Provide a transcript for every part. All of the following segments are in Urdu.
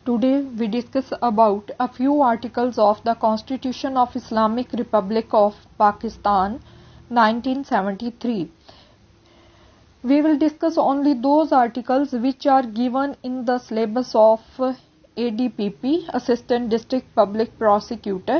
Today we discuss about a few articles of the Constitution of Islamic Republic of Pakistan 1973. We will discuss only those articles which are given in the syllabus of ADPP, Assistant District Public Prosecutor.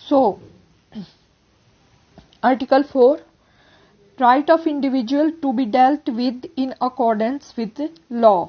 So, Article 4, right of individual to be dealt with in accordance with law.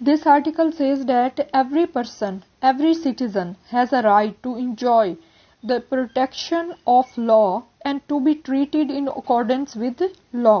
This article says that every person, every citizen has a right to enjoy the protection of law and to be treated in accordance with law.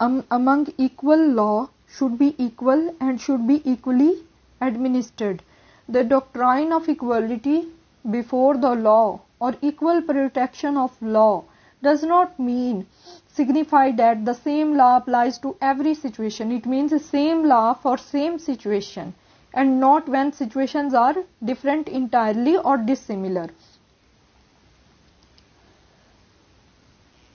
among equal law should be equal and should be equally administered. The doctrine of equality before the law or equal protection of law does not signify that the same law applies to every situation. It means the same law for same situation and not when situations are different entirely or dissimilar.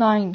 9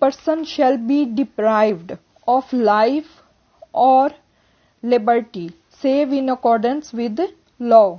person shall be deprived of life or liberty save in accordance with law.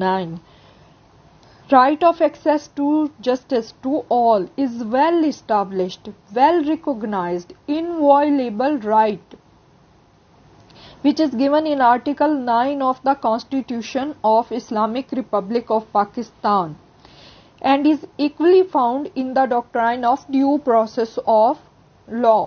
9. Right of access to justice to all is well established, well recognized, inviolable right, which is given in Article 9 of the Constitution of Islamic Republic of Pakistan and is equally found in the doctrine of due process of law.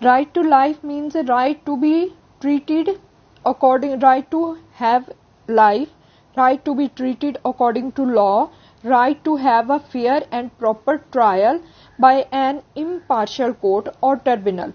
right to life means a right to be treated according, right to have life, right to be treated according to law, right to have a fair and proper trial by an impartial court or tribunal.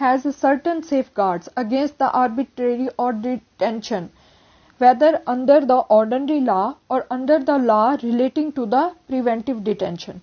has certain safeguards against the arbitrary or detention, whether under the ordinary law or under the law relating to the preventive detention.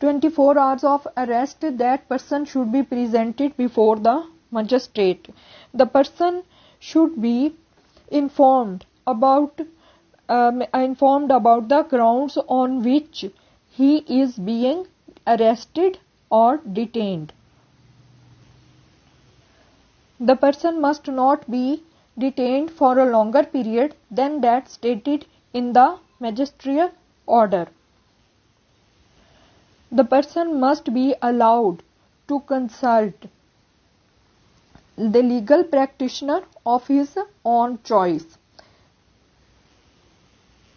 24 hours of arrest, that person should be presented before the magistrate. The person should be informed about the grounds on which he is being arrested or detained. The person must not be detained for a longer period than that stated in the magisterial order. The person must be allowed to consult the legal practitioner of his own choice.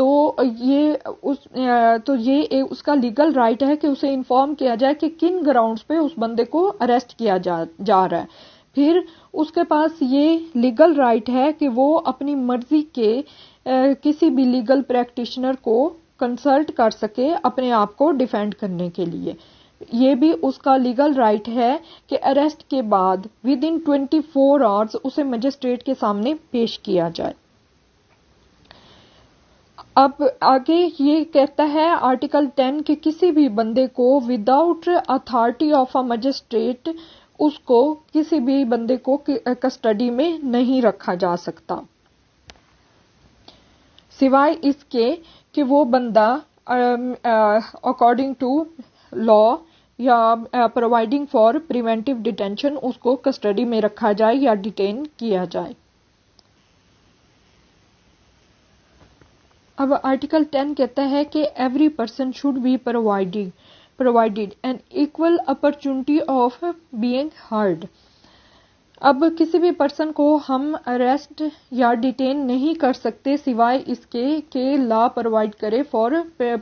تو یہ اس کا لیگل رائٹ ہے کہ اسے انفارم کیا جائے کہ کن گراؤنڈز پہ اس بندے کو اریسٹ کیا جا رہا ہے. پھر اس کے پاس یہ لیگل رائٹ ہے کہ وہ اپنی مرضی کے کسی بھی لیگل پریکٹیشنر کو کنسلٹ کر سکے اپنے آپ کو ڈیفینڈ کرنے کے لیے. یہ بھی اس کا لیگل رائٹ ہے کہ اریسٹ کے بعد ود ان 24 آورز اسے مجسٹریٹ کے سامنے پیش کیا جائے. اب آگے یہ کہتا ہے آرٹیکل 10 کہ کسی بھی بندے کو without authority of a magistrate اس کو کسی بھی بندے کو کسٹڈی میں نہیں رکھا جا سکتا سوائے اس کے کہ وہ بندہ اکارڈنگ ٹو لا یا پرووائڈنگ فار پریونٹیو ڈیٹینشن اس کو کسٹڈی میں رکھا جائے یا ڈیٹین کیا جائے. اب آرٹیکل 10 کہتا ہے کہ every person should be provided an equal opportunity of being heard. اب کسی بھی پرسن کو ہم اریسٹ یا ڈیٹین نہیں کر سکتے سوائے اس کے کہ لا پرووائڈ کرے فار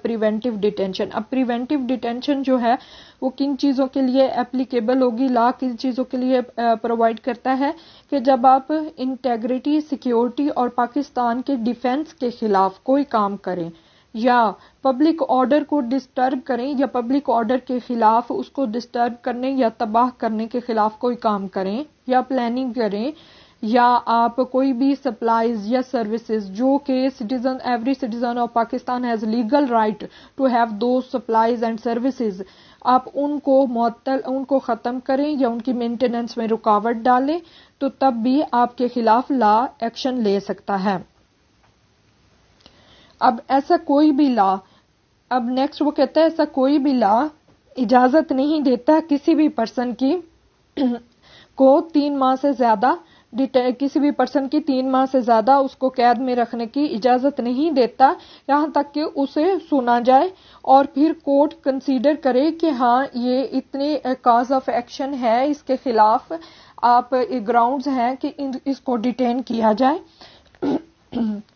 پریونٹیو ڈیٹینشن. اب پریونٹیو ڈیٹینشن جو ہے وہ کن چیزوں کے لیے اپلیکیبل ہوگی, لا کن چیزوں کے لیے پرووائڈ کرتا ہے کہ جب آپ انٹیگریٹی, سیکیورٹی اور پاکستان کے ڈیفنس کے خلاف کوئی کام کریں یا پبلک آرڈر کو ڈسٹرب کریں یا پبلک آرڈر کے خلاف اس کو ڈسٹرب کرنے یا تباہ کرنے کے خلاف کوئی کام کریں یا پلاننگ کریں, یا آپ کوئی بھی سپلائیز یا سروسز جو کہ every citizen of Pakistan has legal right to have those supplies and services, آپ ان کو ختم کریں یا ان کی مینٹیننس میں رکاوٹ ڈالیں تو تب بھی آپ کے خلاف لا ایکشن لے سکتا ہے. اب ایسا کوئی بھی لا, اب نیکسٹ وہ کہتا ہے ایسا کوئی بھی لا اجازت نہیں دیتا کسی بھی پرسن کی کو 3 ماہ سے زیادہ کسی بھی پرسن کی 3 ماہ سے زیادہ اس کو قید میں رکھنے کی اجازت نہیں دیتا یہاں تک کہ اسے سنا جائے اور پھر کورٹ کنسیڈر کرے کہ ہاں یہ اتنے کاز آف ایکشن ہے اس کے خلاف, آپ گراؤنڈز ہیں کہ اس کو ڈیٹین کیا جائے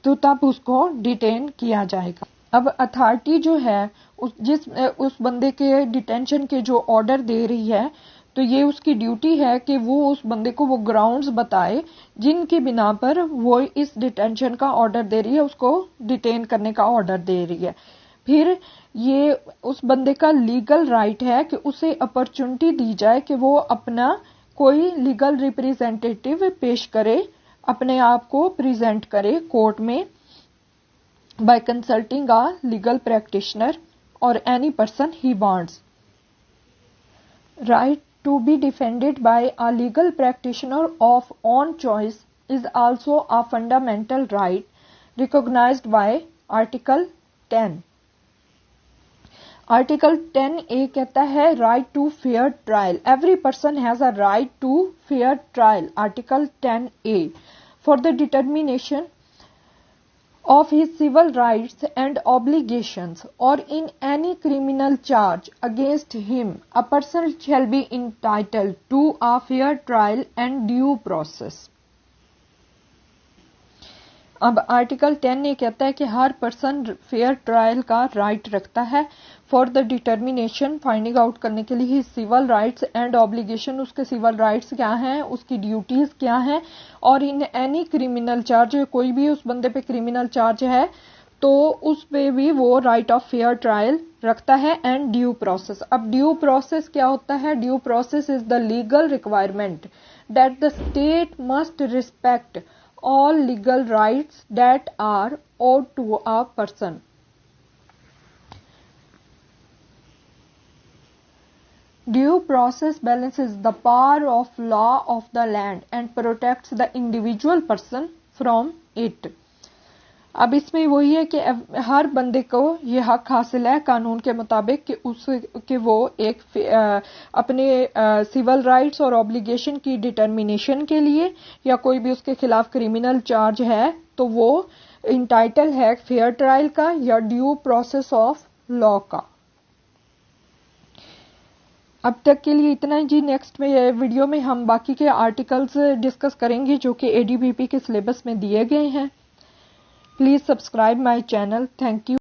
تو تب اس کو ڈیٹین کیا جائے گا. اب اتھارٹی جو ہے اس بندے کے ڈیٹینشن کے جو آرڈر دے رہی ہے تو یہ اس کی ڈیوٹی ہے کہ وہ اس بندے کو وہ گراؤنڈز بتائے جن کی بنا پر وہ اس ڈیٹینشن کا آرڈر دے رہی ہے, اس کو ڈیٹین کرنے کا آرڈر دے رہی ہے. پھر یہ اس بندے کا لیگل رائٹ ہے کہ اسے اپرچونٹی دی جائے کہ وہ اپنا کوئی لیگل ریپریزینٹیٹیو پیش کرے, اپنے آپ کو پریزنٹ کرے کورٹ میں by consulting a legal practitioner اور any person he wants. Right to be defended by a legal practitioner of own choice is also a fundamental right recognized by Article 10. Article 10A کہتا ہے right to fair trial. Every person has a right to fair trial. Article 10A. For the determination of his civil rights and obligations or in any criminal charge against him, a person shall be entitled to a fair trial and due process. اب آرٹیکل 10 یہ کہتا ہے کہ ہر پرسن فیئر ٹرائل کا رائٹ رکھتا ہے for the determination, finding out کرنے کے لیے سول رائٹس اینڈ آبلیگیشن, اس کے سول رائٹس کیا ہیں, اس کی ڈیوٹیز کیا ہیں, اور ان اینی کریمنل چارج, کوئی بھی اس بندے پہ کریمنل چارج ہے تو اس پہ بھی وہ رائٹ آف فیئر ٹرائل رکھتا ہے, اینڈ ڈیو پروسیس. اب ڈیو پروسیس کیا ہوتا ہے؟ Due process is the legal requirement that the state must respect all legal rights that are owed to a person. Due process balances the power of law of the land and protects the individual person from it. اب اس میں وہی ہے کہ ہر بندے کو یہ حق حاصل ہے قانون کے مطابق کہ وہ ایک اپنے سول رائٹس اور آبلیگیشن کی ڈٹرمینیشن کے لیے یا کوئی بھی اس کے خلاف کریمنل چارج ہے تو وہ انٹائٹل ہے فیئر ٹرائل کا یا ڈیو پروسیس آف لا کا. اب تک کے لیے اتنا جی. نیکسٹ میں ویڈیو میں ہم باقی کے آرٹیکلز ڈسکس کریں گے جو کہ ADBP کے سلیبس میں دیے گئے ہیں. Please subscribe my channel. Thank you.